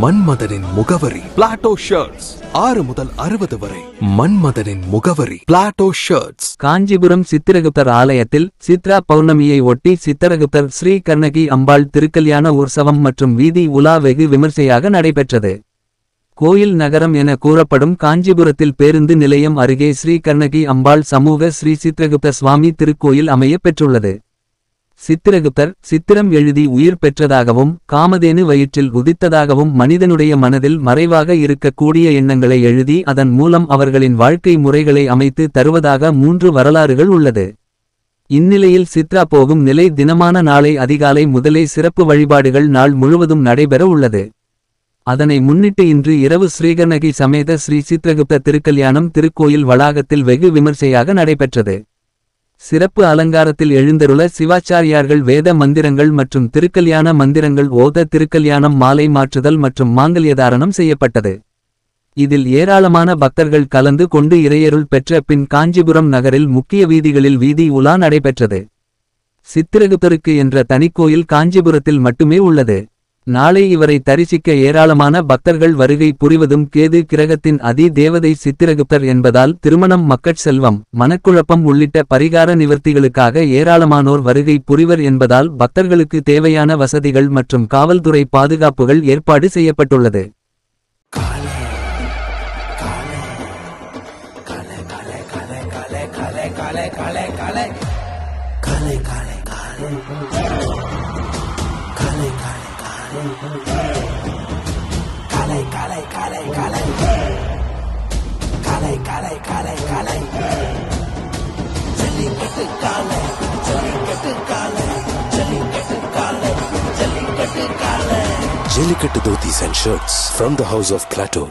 மன்மதனின் முகவரி Plato shirts. 6 முதல் 60 வரை. மன்மதனின் முகவரி பிளாட்டோ ஷர்ட்ஸ். காஞ்சிபுரம் சித்திரகுப்தர் ஆலயத்தில் சித்ரா பௌர்ணமியை ஒட்டி சித்திரகுப்தர் ஸ்ரீ கண்ணகி அம்பாள் திருக்கல்யாண உற்சவம் மற்றும் வீதி உலா வெகு விமர்சையாக நடைபெற்றது. கோயில் நகரம் என கூறப்படும் காஞ்சிபுரத்தில் பேருந்து நிலையம் அருகே ஸ்ரீ கண்ணகி அம்பாள் சமூக ஸ்ரீ சித்திரகுப்த சுவாமி திருக்கோயில் அமைய பெற்றுள்ளது. சித்திரகுப்தர் சித்திரம் எழுதி உயிர் பெற்றதாகவும் காமதேனு வயிற்றில் உதித்ததாகவும் மனிதனுடைய மனதில் மறைவாக இருக்கக்கூடிய எண்ணங்களை எழுதி அதன் மூலம் அவர்களின் வாழ்க்கை முறைகளை அமைத்து தருவதாக 3 வரலாறுகள் உள்ளது. இந்நிலையில் சித்ரா போகும் நிலை தினமான நாளை அதிகாலை முதலே சிறப்பு வழிபாடுகள் நாள் முழுவதும் நடைபெற உள்ளது. அதனை முன்னிட்டு இன்று இரவு ஸ்ரீகண்ணகி சமேத ஸ்ரீ சித்திரகுப்த திருக்கல்யாணம் திருக்கோயில் வளாகத்தில் வெகு விமர்சையாக நடைபெற்றது. சிறப்பு அலங்காரத்தில் எழுந்தருள சிவாச்சாரியார்கள் வேத மந்திரங்கள் மற்றும் திருக்கல்யாண மந்திரங்கள் ஓத திருக்கல்யாணம் மாலை மாற்றுதல் மற்றும் மாங்கல்யதாரணம் செய்யப்பட்டது. இதில் ஏராளமான பக்தர்கள் கலந்து கொண்டு இறையருள் பெற்ற பின் காஞ்சிபுரம் நகரில் முக்கிய வீதிகளில் வீதி உலா நடைபெற்றது. சித்திரகுப்தருக்கு என்ற தனிக்கோயில் காஞ்சிபுரத்தில் மட்டுமே உள்ளது. நாளை இவரை தரிசிக்க ஏராளமான பக்தர்கள் வருகை புரிவதும் கேது கிரகத்தின் அதி தேவதை சித்திரகுப்தர் என்பதால் திருமணம் மக்கட் செல்வம் மனக்குழப்பம் உள்ளிட்ட பரிகார நிவர்த்திகளுக்காக ஏராளமானோர் வருகை புரிவர் என்பதால் பக்தர்களுக்கு தேவையான வசதிகள் மற்றும் காவல்துறை பாதுகாப்புகள் ஏற்பாடு செய்யப்பட்டுள்ளது. Jellikattu dhotis and shirts from the house of Plateau.